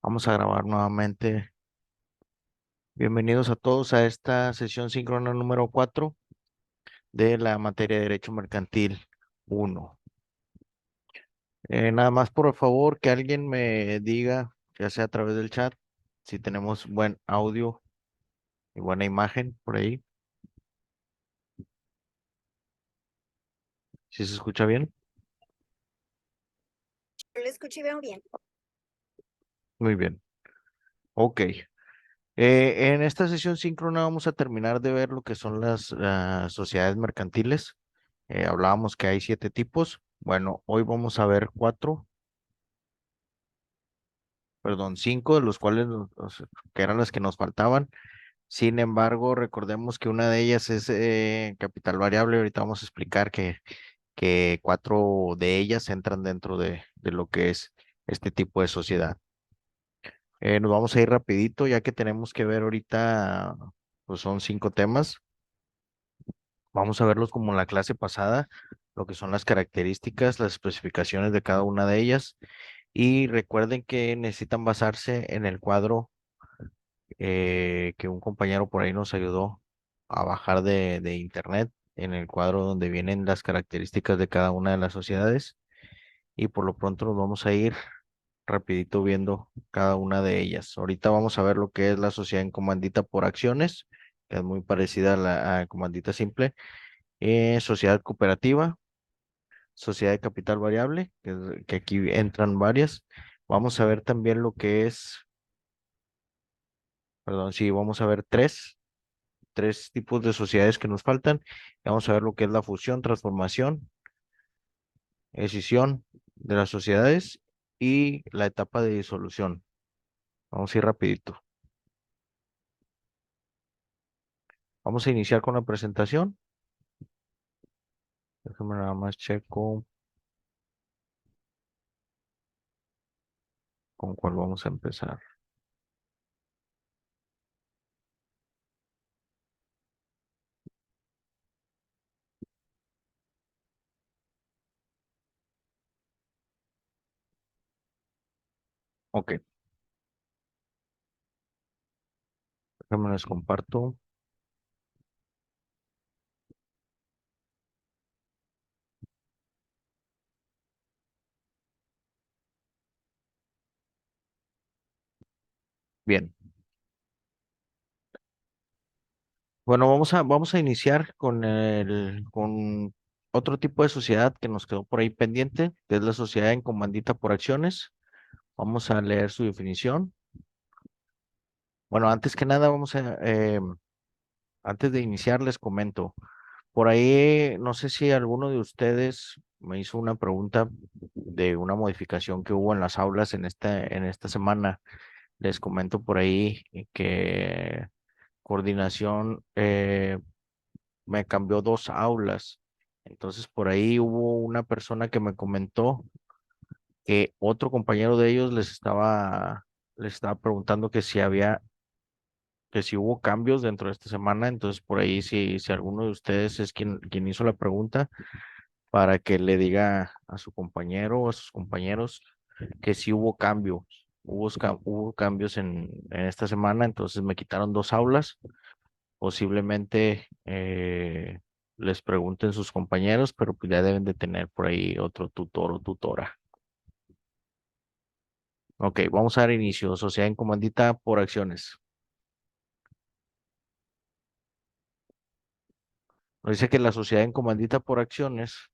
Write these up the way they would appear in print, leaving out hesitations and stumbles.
Vamos a grabar nuevamente. Bienvenidos a todos a esta sesión síncrona número 4 de la materia de Derecho Mercantil 1. Nada más, por favor, que alguien me diga, ya sea a través del chat, si tenemos buen audio y buena imagen por ahí. Si se escucha bien. Lo escucho y veo bien. Muy bien. Ok. En esta sesión síncrona vamos a terminar de ver lo que son las sociedades mercantiles. Hablábamos que hay 7 tipos. Bueno, hoy vamos a ver 4, perdón, 5 de los cuales que eran las que nos faltaban. Sin embargo, recordemos que una de ellas es capital variable. Ahorita vamos a explicar que 4 de ellas entran dentro de lo que es este tipo de sociedad. Nos vamos a ir rapidito ya que tenemos que ver ahorita, pues son 5 temas. Vamos a verlos como en la clase pasada, lo que son las características, las especificaciones de cada una de ellas. Y recuerden que necesitan basarse en el cuadro que un compañero por ahí nos ayudó a bajar de internet, en el cuadro donde vienen las características de cada una de las sociedades. Y por lo pronto nos vamos a ir rapidito viendo cada una de ellas. Ahorita vamos a ver lo que es la sociedad en comandita por acciones, que es muy parecida a la comandita simple. Sociedad cooperativa, sociedad de capital variable, que aquí entran varias. Vamos a ver también lo que es, perdón, sí, vamos a ver tres tipos de sociedades que nos faltan. Vamos a ver lo que es la fusión, transformación, escisión de las sociedades y la etapa de disolución. Vamos a ir rapidito. Vamos a iniciar con la presentación. Déjame nada más checo con cuál vamos a empezar. Ok, déjame les comparto. Bien. Bueno, vamos a iniciar con otro tipo de sociedad que nos quedó por ahí pendiente, que es la sociedad en comandita por acciones. Vamos a leer su definición. Bueno, antes que nada, antes de iniciar, les comento. Por ahí, no sé si alguno de ustedes me hizo una pregunta de una modificación que hubo en las aulas en esta semana. Les comento por ahí que coordinación me cambió 2 aulas. Entonces, por ahí hubo una persona que me comentó que otro compañero de ellos les estaba preguntando que si hubo cambios dentro de esta semana. Entonces, por ahí, si alguno de ustedes es quien hizo la pregunta, para que le diga a su compañero o a sus compañeros que sí hubo cambios. Hubo cambios en esta semana, entonces me quitaron 2 aulas. Posiblemente les pregunten sus compañeros, pero pues ya deben de tener por ahí otro tutor o tutora. Ok, vamos a dar inicio. Sociedad en comandita por acciones. Nos dice que la sociedad en comandita por acciones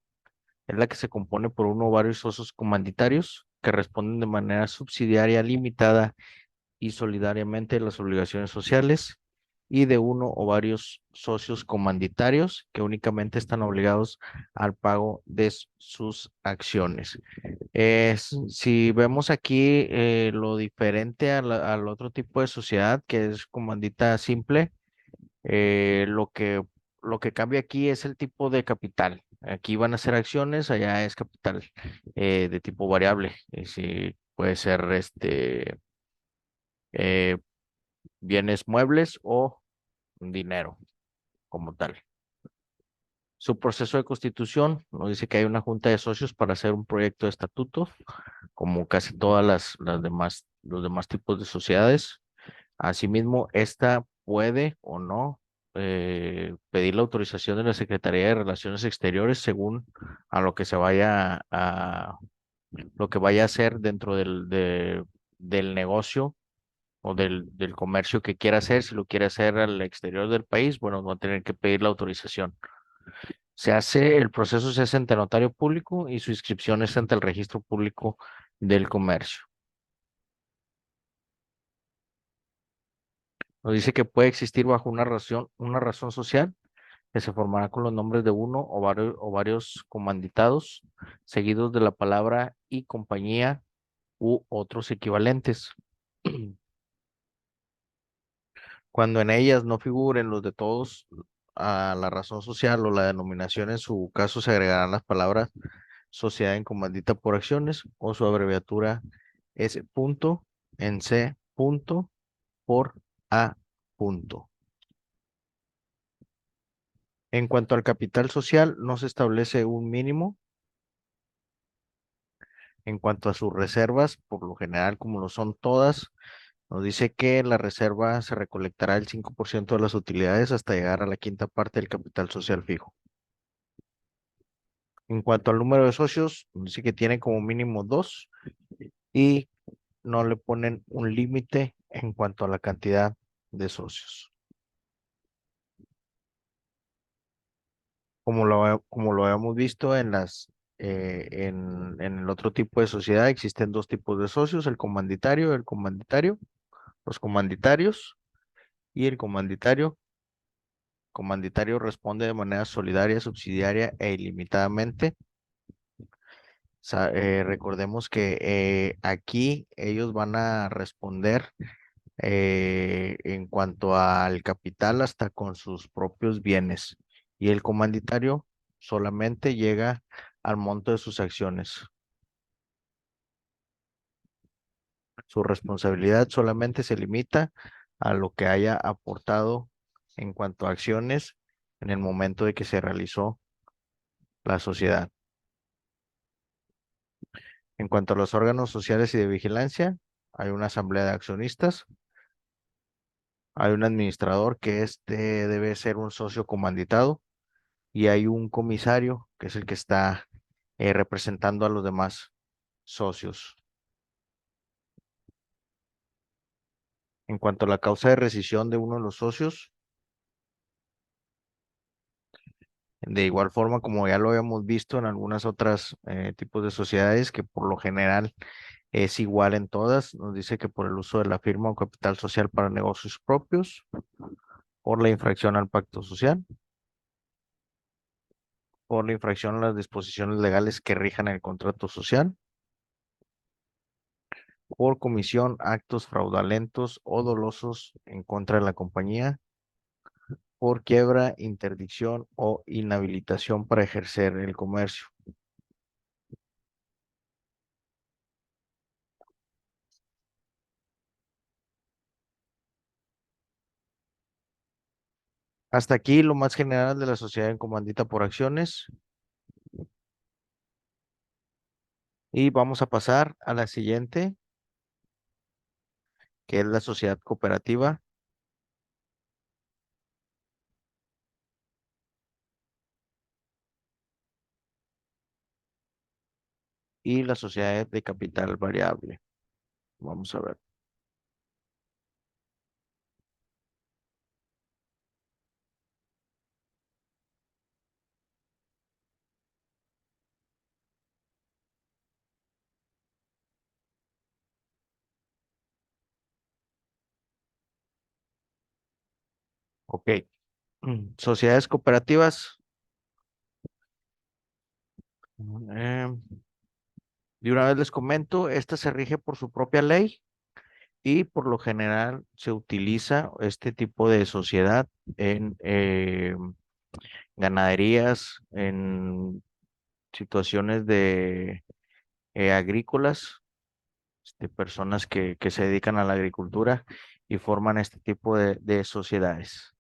es la que se compone por uno o varios socios comanditarios que responden de manera subsidiaria, limitada y solidariamente las obligaciones sociales y de uno o varios socios comanditarios que únicamente están obligados al pago de sus acciones. Si vemos aquí lo diferente al otro tipo de sociedad que es comandita simple, lo que cambia aquí es el tipo de capital. Aquí van a ser acciones, allá es capital de tipo variable. Si puede ser eh, bienes muebles o dinero como tal. Su proceso de constitución nos dice que hay una junta de socios para hacer un proyecto de estatuto, como casi todas las demás los demás tipos de sociedades. Asimismo, esta puede o no pedir la autorización de la Secretaría de Relaciones Exteriores según a lo que se vaya a lo que vaya a hacer dentro del negocio o del comercio que quiera hacer. Si lo quiere hacer al exterior del país, bueno, va a tener que pedir la autorización. El proceso se hace ante notario público y su inscripción es ante el registro público del comercio. Nos dice que puede existir bajo una razón social que se formará con los nombres de uno o varios comanditados, seguidos de la palabra y compañía u otros equivalentes. Cuando en ellas no figuren los de todos, a la razón social o la denominación, en su caso se agregarán las palabras sociedad en comandita por acciones o su abreviatura S punto en C punto por A punto. En cuanto al capital social, no se establece un mínimo. En cuanto a sus reservas, por lo general, como lo son todas, nos dice que en la reserva se recolectará el 5% de las utilidades hasta llegar a la quinta parte del capital social fijo. En cuanto al número de socios, nos dice que tiene como mínimo dos y no le ponen un límite en cuanto a la cantidad de socios. Como lo habíamos visto en el otro tipo de sociedad, existen dos tipos de socios, los comanditarios y el comanditario. Comanditario responde de manera solidaria, subsidiaria e ilimitadamente. Recordemos que aquí ellos van a responder en cuanto al capital hasta con sus propios bienes y el comanditario solamente llega al monto de sus acciones. Su responsabilidad solamente se limita a lo que haya aportado en cuanto a acciones en el momento de que se realizó la sociedad. En cuanto a los órganos sociales y de vigilancia, hay una asamblea de accionistas, hay un administrador que debe ser un socio comanditado y hay un comisario que es el que está representando a los demás socios. En cuanto a la causa de rescisión de uno de los socios, de igual forma como ya lo habíamos visto en algunas otras tipos de sociedades, que por lo general es igual en todas, nos dice que por el uso de la firma o capital social para negocios propios, por la infracción al pacto social, por la infracción a las disposiciones legales que rijan el contrato social, por comisión actos fraudulentos o dolosos en contra de la compañía, por quiebra, interdicción o inhabilitación para ejercer el comercio. Hasta aquí lo más general de la sociedad en comandita por acciones y vamos a pasar a la siguiente, que es la sociedad cooperativa y la sociedad de capital variable. Vamos a ver. Ok. Sociedades cooperativas. eh, de una vez les comento, esta se rige por su propia ley y por lo general se utiliza este tipo de sociedad en ganaderías, en situaciones de agrícolas, personas que se dedican a la agricultura y forman este tipo de sociedades.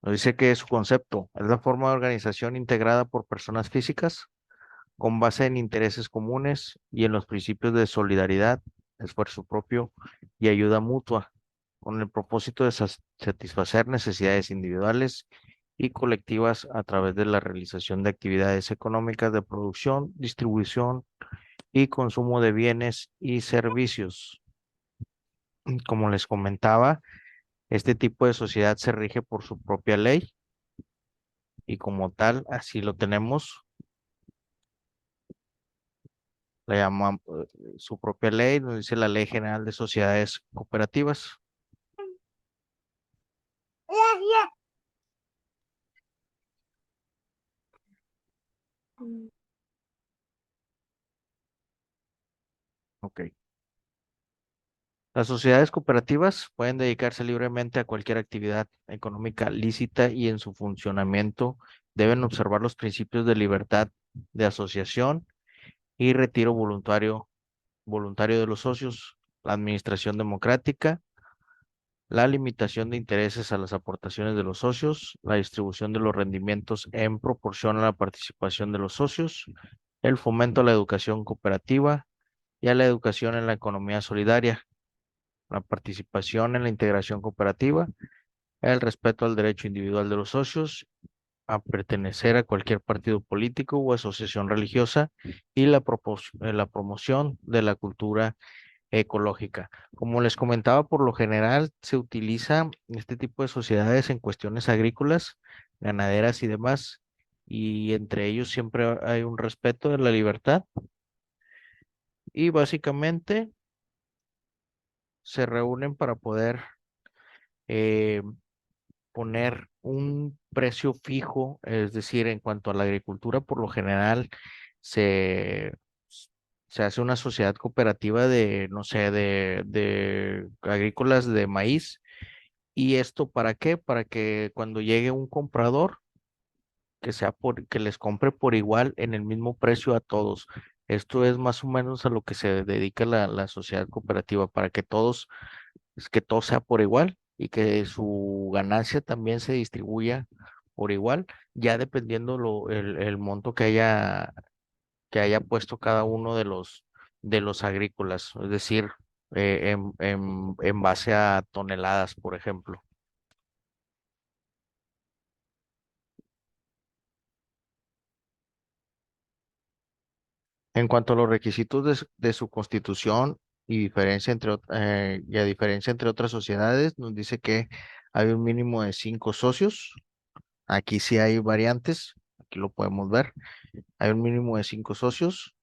Nos dice que su concepto es la forma de organización integrada por personas físicas con base en intereses comunes y en los principios de solidaridad, esfuerzo propio y ayuda mutua, con el propósito de satisfacer necesidades individuales y colectivas a través de la realización de actividades económicas de producción, distribución y consumo de bienes y servicios. Como les comentaba, este tipo de sociedad se rige por su propia ley y como tal, así lo tenemos. Le llaman su propia ley, nos dice la Ley General de Sociedades Cooperativas. Ok. Las sociedades cooperativas pueden dedicarse libremente a cualquier actividad económica lícita y en su funcionamiento deben observar los principios de libertad de asociación y retiro voluntario de los socios, la administración democrática, la limitación de intereses a las aportaciones de los socios, la distribución de los rendimientos en proporción a la participación de los socios, el fomento a la educación cooperativa y a la educación en la economía solidaria, la participación en la integración cooperativa, el respeto al derecho individual de los socios a pertenecer a cualquier partido político o asociación religiosa y la promoción de la cultura ecológica. Como les comentaba, por lo general se utiliza este tipo de sociedades en cuestiones agrícolas, ganaderas y demás, y entre ellos siempre hay un respeto de la libertad y básicamente se reúnen para poder eh, poner un precio fijo, es decir, en cuanto a la agricultura, por lo general se, se hace una sociedad cooperativa de, no sé, de agrícolas de maíz. ¿Y esto para qué? Para que cuando llegue un comprador, que les compre por igual en el mismo precio a todos. Esto es más o menos a lo que se dedica la sociedad cooperativa, para que todos, es que todo sea por igual y que su ganancia también se distribuya por igual, ya dependiendo el monto que haya puesto cada uno de los agrícolas, es decir, en base a toneladas, por ejemplo. En cuanto a los requisitos de su constitución y y a diferencia entre otras sociedades, nos dice que hay un mínimo de 5 socios. Aquí sí hay variantes, aquí lo podemos ver. Hay un mínimo de 5 socios,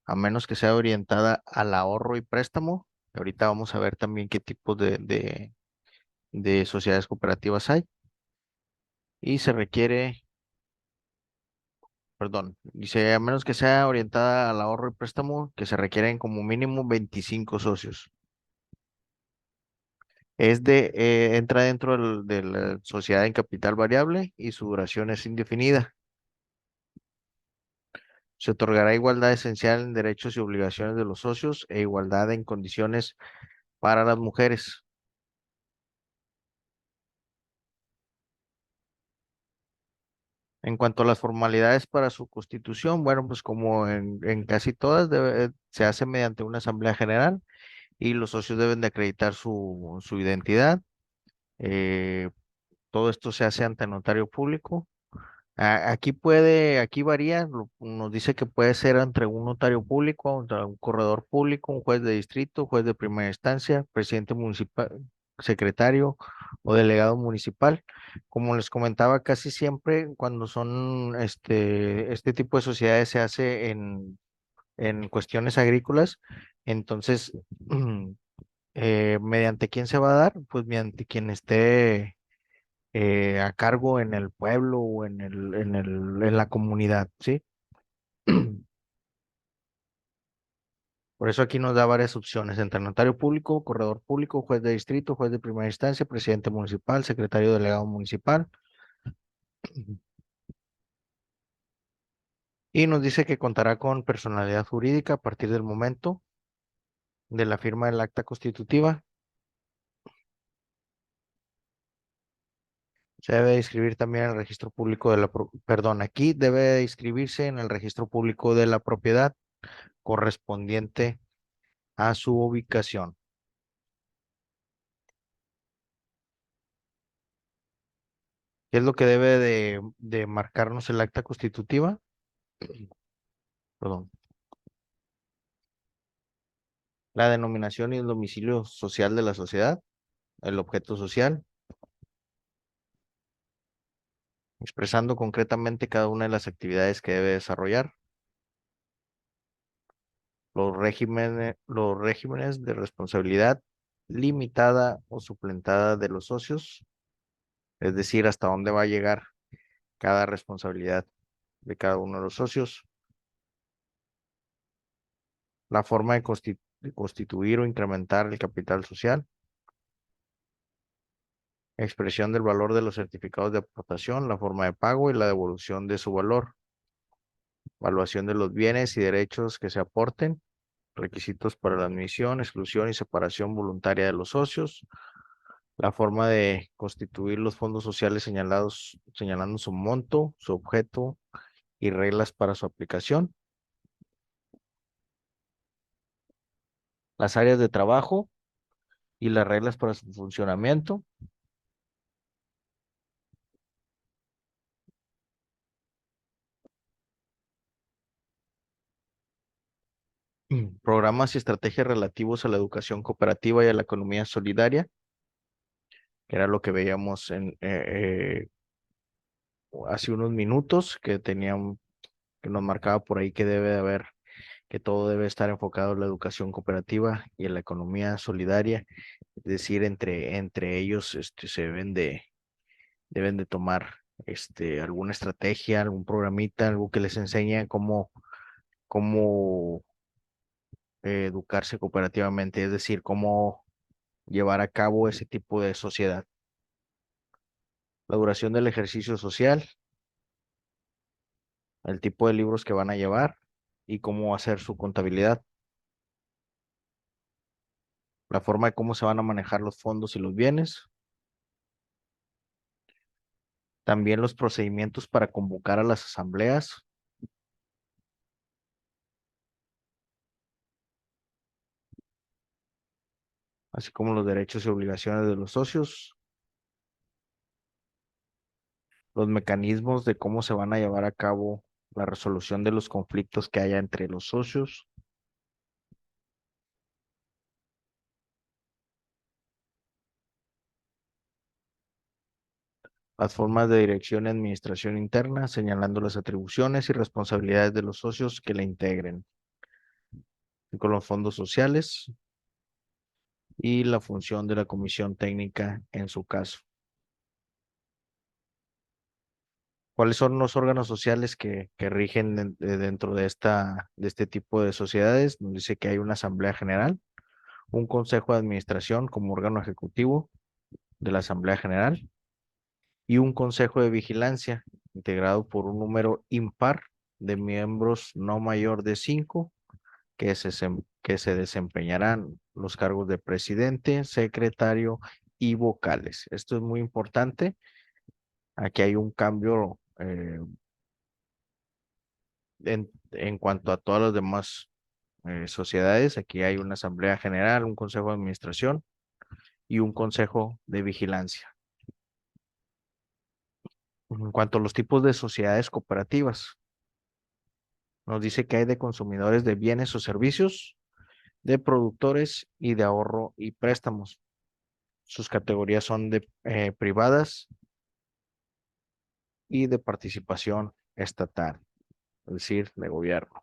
a menos que sea orientada al ahorro y préstamo. Ahorita vamos a ver también qué tipos de sociedades cooperativas hay. Y se requiere, perdón, dice, a menos que sea orientada al ahorro y préstamo, que se requieren como mínimo 25 socios. Entra dentro de la sociedad en capital variable y su duración es indefinida. Se otorgará igualdad esencial en derechos y obligaciones de los socios e igualdad en condiciones para las mujeres. En cuanto a las formalidades para su constitución, bueno, pues como en casi todas, se hace mediante una asamblea general y los socios deben de acreditar su identidad. Eh, Todo esto se hace ante notario público. Aquí varía, nos dice que puede ser entre un notario público, entre un corredor público, un juez de distrito, juez de primera instancia, presidente municipal, secretario o delegado municipal. Como les comentaba, casi siempre cuando son este tipo de sociedades se hace en cuestiones agrícolas, entonces, ¿mediante quién se va a dar? Pues mediante quien esté a cargo en el pueblo o en la comunidad, ¿sí? Por eso aquí nos da varias opciones entre notario público, corredor público, juez de distrito, juez de primera instancia, presidente municipal, secretario delegado municipal. Y nos dice que contará con personalidad jurídica a partir del momento de la firma del acta constitutiva. Se debe de inscribir también en el registro público de la, perdón, aquí debe de inscribirse en el registro público de la propiedad correspondiente a su ubicación. ¿Qué es lo que debe de marcarnos el acta constitutiva? Perdón. La denominación y el domicilio social de la sociedad, el objeto social, expresando concretamente cada una de las actividades que debe desarrollar, los regímenes de responsabilidad limitada o suplentada de los socios, es decir, hasta dónde va a llegar cada responsabilidad de cada uno de los socios, la forma de constituir o incrementar el capital social, expresión del valor de los certificados de aportación, la forma de pago y la devolución de su valor, evaluación de los bienes y derechos que se aporten, requisitos para la admisión, exclusión y separación voluntaria de los socios, la forma de constituir los fondos sociales señalados, señalando su monto, su objeto y reglas para su aplicación, las áreas de trabajo y las reglas para su funcionamiento, programas y estrategias relativos a la educación cooperativa y a la economía solidaria, que era lo que veíamos hace unos minutos, que nos marcaba por ahí que debe de haber, que todo debe estar enfocado en la educación cooperativa y en la economía solidaria, es decir, entre ellos se deben de tomar alguna estrategia, algún programita, algo que les enseñe cómo educarse cooperativamente, es decir, cómo llevar a cabo ese tipo de sociedad. La duración del ejercicio social, el tipo de libros que van a llevar y cómo hacer su contabilidad, la forma de cómo se van a manejar los fondos y los bienes, también los procedimientos para convocar a las asambleas, así como los derechos y obligaciones de los socios, los mecanismos de cómo se van a llevar a cabo la resolución de los conflictos que haya entre los socios, las formas de dirección y administración interna, señalando las atribuciones y responsabilidades de los socios que la integren, y con los fondos sociales y la función de la comisión técnica en su caso. ¿Cuáles son los órganos sociales que rigen dentro de este tipo de sociedades? Nos dice que hay una asamblea general, un consejo de administración como órgano ejecutivo de la asamblea general y un consejo de vigilancia integrado por un número impar de miembros no mayor de 5 que se desempeñarán los cargos de presidente, secretario y vocales. Esto es muy importante. Aquí hay un cambio en cuanto a todas las demás sociedades. Aquí hay una asamblea general, un consejo de administración y un consejo de vigilancia. En cuanto a los tipos de sociedades cooperativas, nos dice que hay de consumidores de bienes o servicios, de productores y de ahorro y préstamos. Sus categorías son de privadas y de participación estatal, es decir, de gobierno.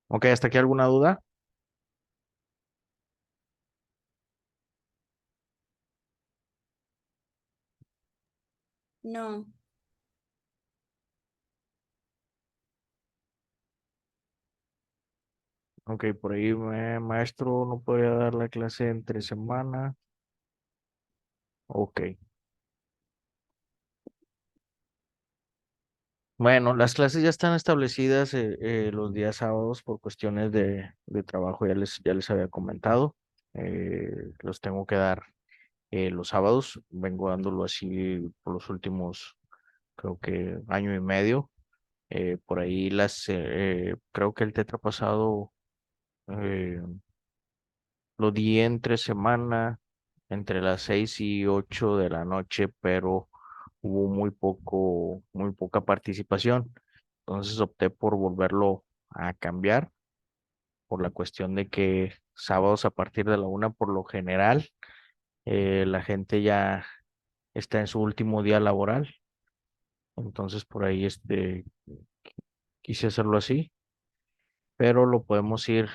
Ok, ¿hasta aquí alguna duda? No, Ok, por ahí, maestro, no podría dar la clase entre semana. Ok. Bueno, las clases ya están establecidas los días sábados por cuestiones de trabajo, ya les había comentado. Los tengo que dar los sábados. Vengo dándolo así por los últimos, creo que año y medio. Por ahí creo que el tetra pasado eh, lo di entre semana, entre las 6 y 8 de la noche, pero hubo muy poca participación. Entonces opté por volverlo a cambiar por la cuestión de que sábados a partir de la 1 por lo general, la gente ya está en su último día laboral. Entonces por ahí quise hacerlo así, pero lo podemos ir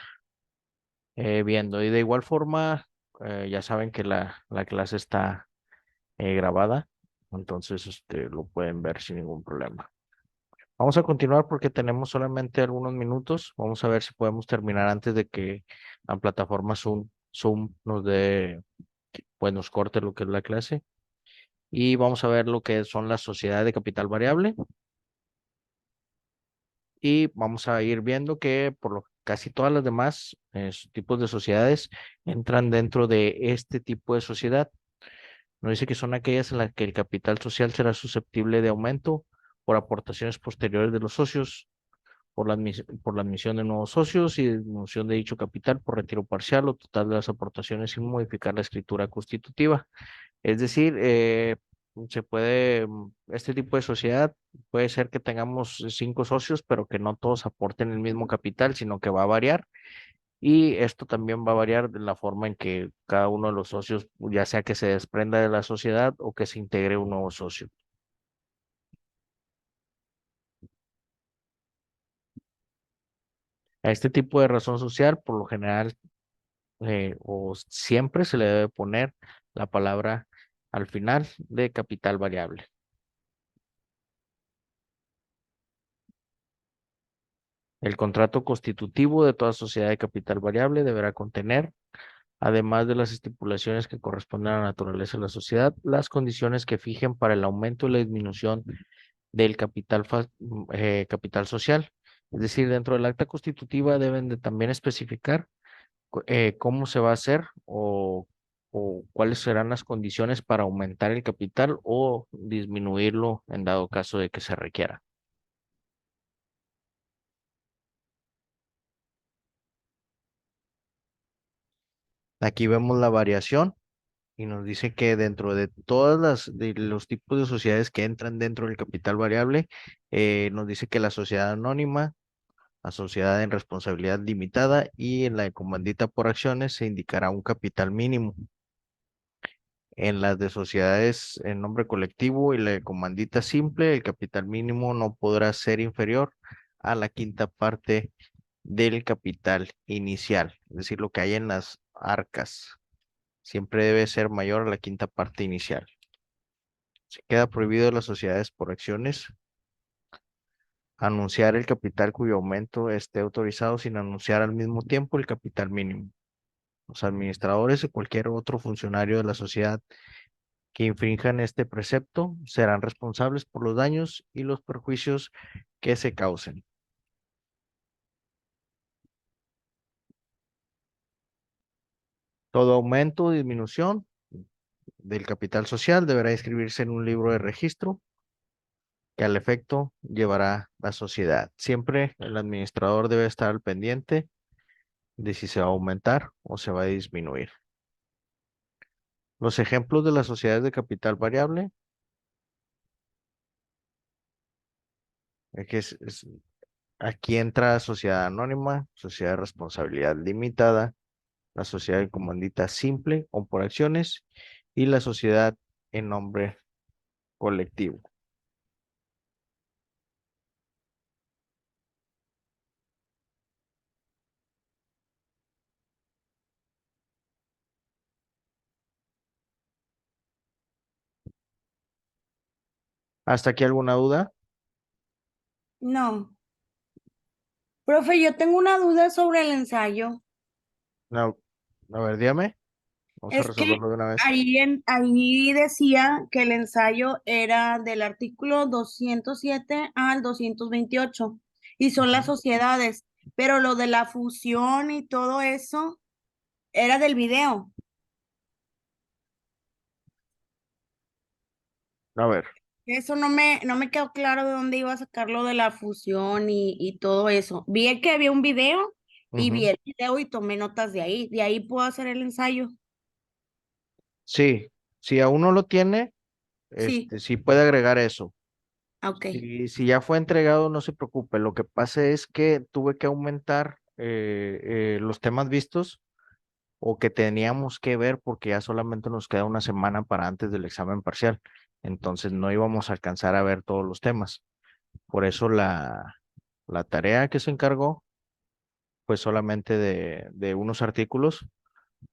viendo. Y de igual forma, ya saben que la clase está grabada, entonces lo pueden ver sin ningún problema. Vamos a continuar porque tenemos solamente algunos minutos. Vamos a ver si podemos terminar antes de que la plataforma Zoom pues nos corte lo que es la clase. Y vamos a ver lo que son las sociedades de capital variable. Y vamos a ir viendo que casi todas las demás tipos de sociedades entran dentro de este tipo de sociedad. Nos dice que son aquellas en las que el capital social será susceptible de aumento por aportaciones posteriores de los socios, por la admisión de nuevos socios y disminución de dicho capital por retiro parcial o total de las aportaciones sin modificar la escritura constitutiva. Es decir, este tipo de sociedad puede ser que tengamos 5 socios, pero que no todos aporten el mismo capital, sino que va a variar. Y esto también va a variar de la forma en que cada uno de los socios, ya sea que se desprenda de la sociedad o que se integre un nuevo socio. A este tipo de razón social, por lo general, o siempre se le debe poner la palabra al final de capital variable. El contrato constitutivo de toda sociedad de capital variable deberá contener, además de las estipulaciones que corresponden a la naturaleza de la sociedad, las condiciones que fijen para el aumento y la disminución del capital social. Es decir, dentro del acta constitutiva deben de también especificar cómo se va a hacer o cuáles serán las condiciones para aumentar el capital o disminuirlo en dado caso de que se requiera. Aquí vemos la variación y nos dice que dentro de de los tipos de sociedades que entran dentro del capital variable, nos dice que la sociedad anónima, la sociedad en responsabilidad limitada y en la de comandita por acciones se indicará un capital mínimo. En las de sociedades en nombre colectivo y la de comandita simple, el capital mínimo no podrá ser inferior a la quinta parte del capital inicial, es decir, lo que hay en las arcas. Siempre debe ser mayor a la quinta parte inicial. Se queda prohibido las sociedades por acciones anunciar el capital cuyo aumento esté autorizado sin anunciar al mismo tiempo el capital mínimo. Los administradores o cualquier otro funcionario de la sociedad que infrinjan este precepto serán responsables por los daños y los perjuicios que se causen. Todo aumento o disminución del capital social deberá inscribirse en un libro de registro que al efecto llevará la sociedad. Siempre el administrador debe estar al pendiente de si se va a aumentar o se va a disminuir. Los ejemplos de las sociedades de capital variable, aquí entra sociedad anónima, sociedad de responsabilidad limitada, la sociedad de comandita simple o por acciones y la sociedad en nombre colectivo. ¿Hasta aquí alguna duda? No. Profe, yo tengo una duda sobre el ensayo. No. A ver, dígame. Vamos a Es que resolverlo de una vez. ahí decía que el ensayo era del artículo 207 al 228 y son las Ujú. sociedades, pero lo de la fusión y todo eso era del video. A ver. Eso no me quedó claro de dónde iba a sacar lo de la fusión y todo eso. Vi que había un video y vi Ujú. el video y tomé notas de ahí. De ahí puedo hacer el ensayo. Sí, si aún no lo tiene, Sí, sí puede agregar eso. ok. Si ya fue entregado, no se preocupe. Lo que pasa es que tuve que aumentar los temas vistos o que teníamos que ver porque ya solamente nos queda una semana para antes del examen parcial. Entonces no íbamos a alcanzar a ver todos los temas. Por eso la tarea que se encargó fue solamente de unos artículos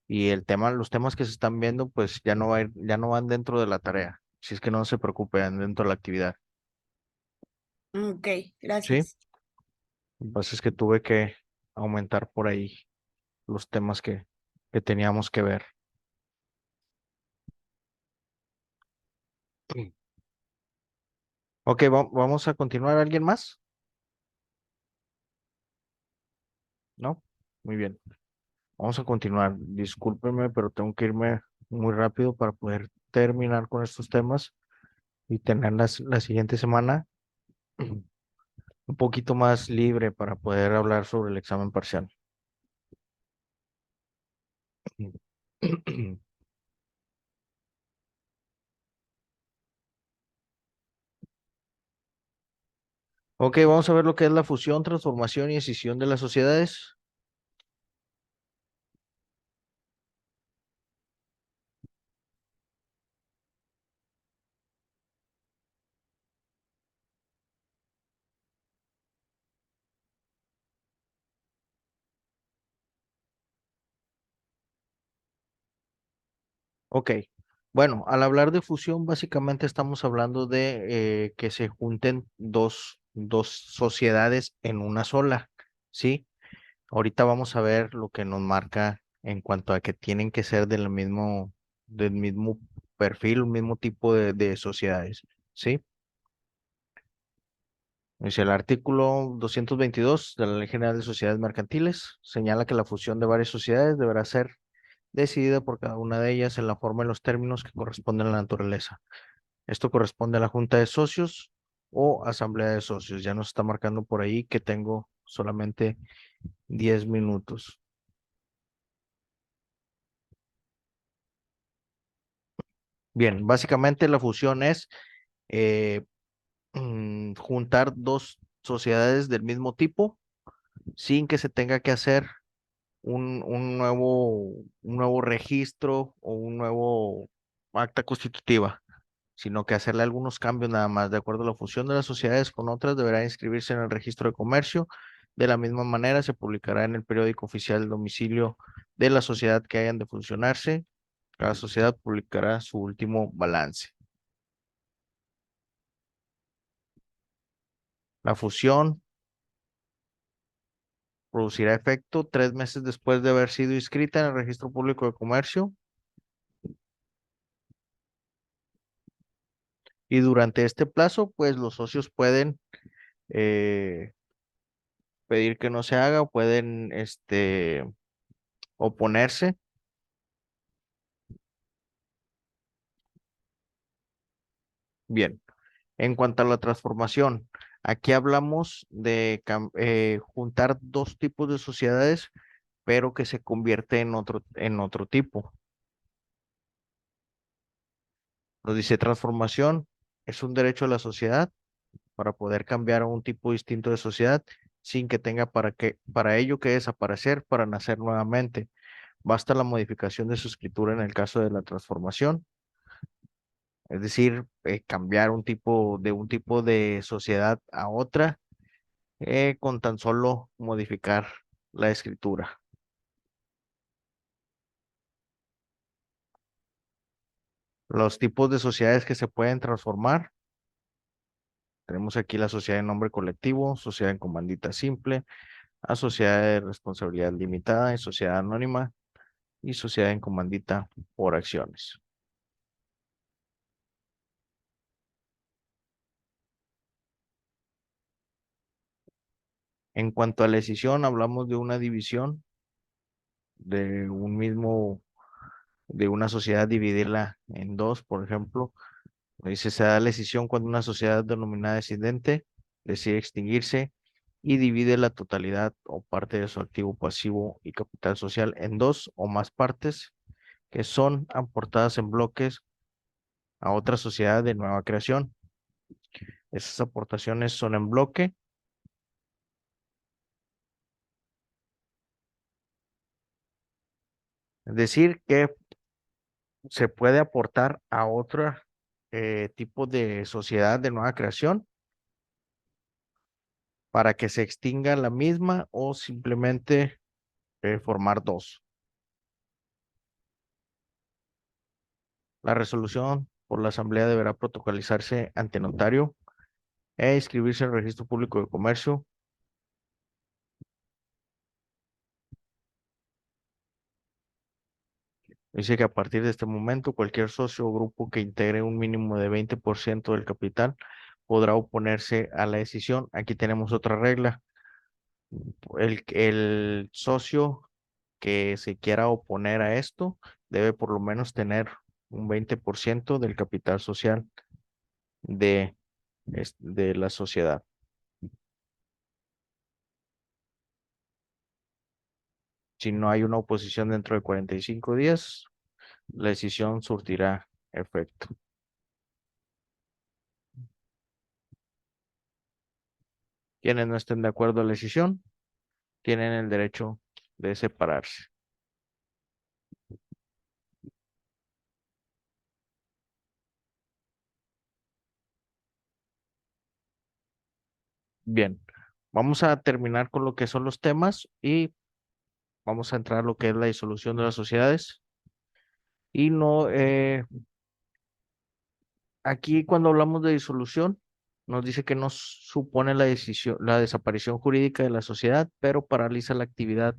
y los temas que se están viendo, pues ya no va a ir, ya no van dentro de la tarea. Si es que no se preocupen dentro de la actividad. Ok, ¿Sí? gracias. Lo que pasa es que tuve que aumentar por ahí los temas que teníamos que ver. Ok, vamos a continuar. ¿Alguien más? ¿No? Muy bien. Vamos a continuar. Discúlpenme, pero tengo que irme muy rápido para poder terminar con estos temas y tener la siguiente semana un poquito más libre para poder hablar sobre el examen parcial. Ok, vamos a ver lo que es la fusión, transformación y escisión de las sociedades. Ok, bueno, al hablar de fusión, básicamente estamos hablando de que se junten dos sociedades en una sola, ¿sí? Ahorita vamos a ver lo que nos marca en cuanto a que tienen que ser del mismo perfil, un mismo tipo de sociedades, ¿sí? Dice el artículo 222 de la Ley General de Sociedades Mercantiles señala que la fusión de varias sociedades deberá ser decidida por cada una de ellas en la forma y los términos que corresponden a la naturaleza. Esto corresponde a la Junta de Socios o Asamblea de Socios. Ya nos está marcando por ahí que tengo solamente 10 minutos. Bien, básicamente la fusión es eh, juntar dos sociedades del mismo tipo sin que se tenga que hacer un nuevo registro o un nuevo acta constitutiva, sino que hacerle algunos cambios nada más. De acuerdo a la fusión de las sociedades con otras, deberá inscribirse en el registro de comercio. De la misma manera, se publicará en el periódico oficial el domicilio de la sociedad que hayan de funcionarse. Cada sociedad publicará su último balance. La fusión producirá efecto 3 meses después de haber sido inscrita en el registro público de comercio y durante este plazo, pues los socios pueden eh, pedir que no se haga o pueden oponerse. Bien, en cuanto a la transformación, aquí hablamos de juntar dos tipos de sociedades, pero que se convierte en otro tipo. Nos dice transformación es un derecho de la sociedad para poder cambiar a un tipo distinto de sociedad sin que tenga para ello que desaparecer para nacer nuevamente. Basta la modificación de su escritura en el caso de la transformación, es decir, cambiar un tipo de sociedad a otra con tan solo modificar la escritura. Los tipos de sociedades que se pueden transformar, tenemos aquí la sociedad de nombre colectivo, sociedad en comandita simple, a sociedad de responsabilidad limitada y sociedad anónima. y sociedad en comandita por acciones. En cuanto a la decisión, hablamos de una división de un mismo, de una sociedad, dividirla en dos, por ejemplo. Dice, se da la decisión cuando una sociedad denominada descendente decide extinguirse y divide la totalidad o parte de su activo pasivo y capital social en dos o más partes que son aportadas en bloques a otra sociedad de nueva creación. Esas aportaciones son en bloque, es decir, que se puede aportar a otro tipo de sociedad de nueva creación para que se extinga la misma o simplemente formar dos. La resolución por la Asamblea deberá protocolizarse ante notario e inscribirse en el Registro Público de Comercio. Dice que a partir de este momento, cualquier socio o grupo que integre un mínimo de 20% del capital podrá oponerse a la decisión. Aquí tenemos otra regla. El socio que se quiera oponer a esto debe por lo menos tener un 20% del capital social de, de la sociedad. Si no hay una oposición dentro de 45 días, la decisión surtirá efecto. Quienes no estén de acuerdo a la decisión tienen el derecho de separarse. Bien, vamos a terminar con lo que son los temas y vamos a entrar a lo que es la disolución de las sociedades. Y no, aquí cuando hablamos de disolución, nos dice que no supone la decisión, la desaparición jurídica de la sociedad, pero paraliza la actividad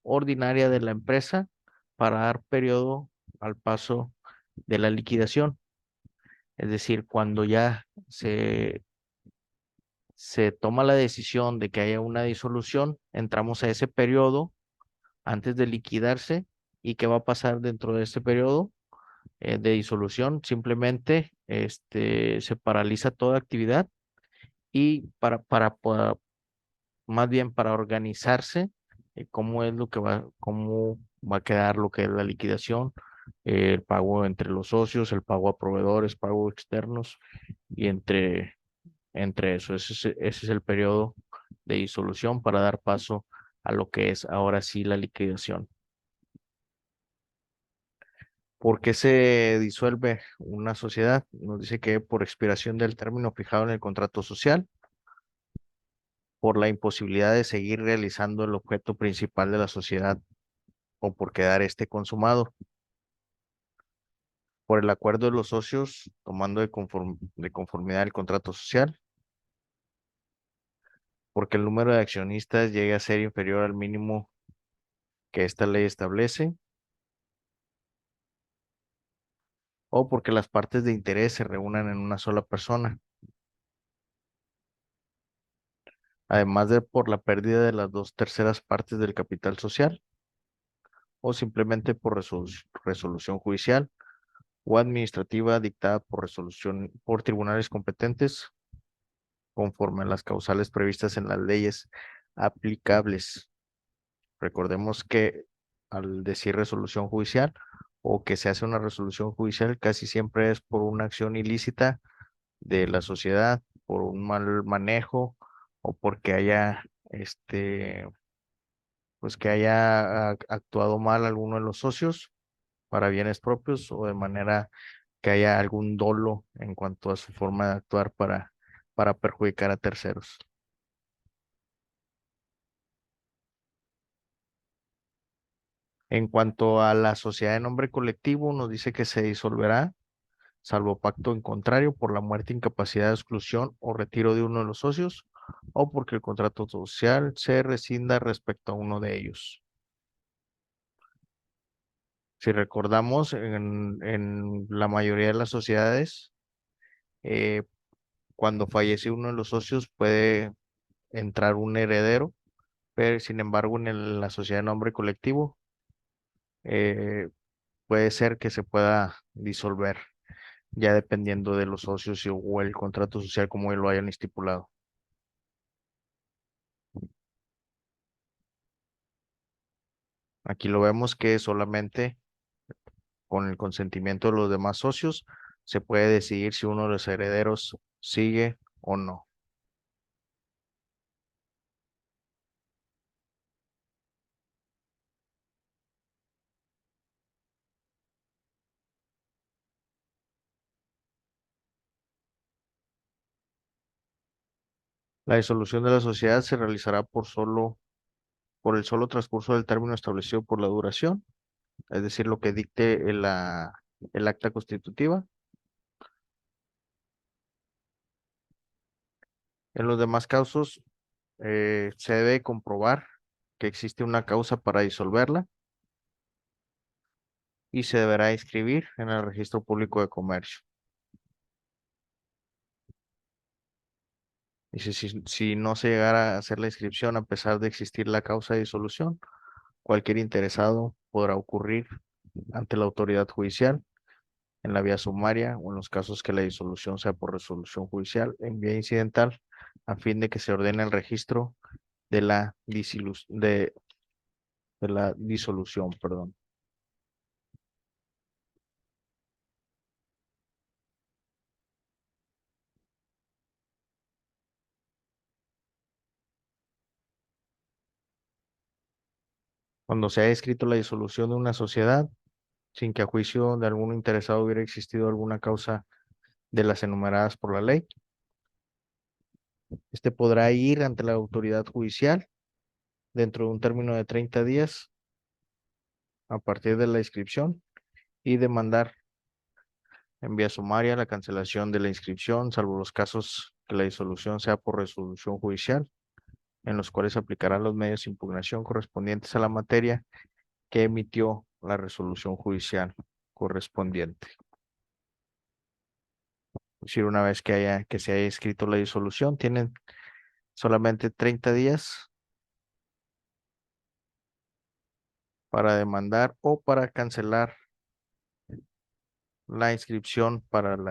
ordinaria de la empresa para dar periodo al paso de la liquidación. Es decir, cuando ya se toma la decisión de que haya una disolución, entramos a ese periodo antes de liquidarse. ¿Y qué va a pasar dentro de este periodo de disolución? Simplemente se paraliza toda actividad y más bien para organizarse, cómo es lo que va, cómo va a quedar lo que es la liquidación, el pago entre los socios, el pago a proveedores, pago externos y entre eso. Ese es el periodo de disolución para dar paso a lo que es ahora sí la liquidación. ¿Por qué se disuelve una sociedad? Nos dice que por expiración del término fijado en el contrato social, por la imposibilidad de seguir realizando el objeto principal de la sociedad o por quedar este consumado, por el acuerdo de los socios tomando de conformidad el contrato social, porque el número de accionistas llegue a ser inferior al mínimo que esta ley establece, o porque las partes de interés se reúnan en una sola persona, además de por la pérdida de las dos terceras partes del capital social, o simplemente por resolución judicial o administrativa dictada por resolución por tribunales competentes conforme a las causales previstas en las leyes aplicables. Recordemos que al decir resolución judicial o que se hace una resolución judicial, casi siempre es por una acción ilícita de la sociedad, por un mal manejo o porque haya pues que haya actuado mal alguno de los socios para bienes propios o de manera que haya algún dolo en cuanto a su forma de actuar para perjudicar a terceros. En cuanto a la sociedad de nombre colectivo, nos dice que se disolverá, salvo pacto en contrario, por la muerte, incapacidad, exclusión o retiro de uno de los socios, o porque el contrato social se rescinda respecto a uno de ellos. Si recordamos, en la mayoría de las sociedades, eh, cuando fallece uno de los socios puede entrar un heredero, pero sin embargo la sociedad de nombre colectivo eh, puede ser que se pueda disolver, ya dependiendo de los socios o el contrato social como lo hayan estipulado. Aquí lo vemos que solamente con el consentimiento de los demás socios se puede decidir si uno de los herederos sigue o no. La disolución de la sociedad se realizará por el solo transcurso del término establecido por la duración, es decir, lo que dicte el acta constitutiva. En los demás casos, se debe comprobar que existe una causa para disolverla y se deberá inscribir en el registro público de comercio. Y si no se llegara a hacer la inscripción a pesar de existir la causa de disolución, cualquier interesado podrá ocurrir ante la autoridad judicial en la vía sumaria o en los casos que la disolución sea por resolución judicial en vía incidental a fin de que se ordene el registro de de la disolución, perdón. Cuando se haya escrito la disolución de una sociedad, sin que a juicio de algún interesado hubiera existido alguna causa de las enumeradas por la ley, este podrá ir ante la autoridad judicial dentro de un término de 30 días a partir de la inscripción y demandar en vía sumaria la cancelación de la inscripción, salvo los casos que la disolución sea por resolución judicial, en los cuales se aplicarán los medios de impugnación correspondientes a la materia que emitió la resolución judicial correspondiente. Es decir, una vez que se haya escrito la disolución, tienen solamente 30 días para demandar o para cancelar la inscripción para la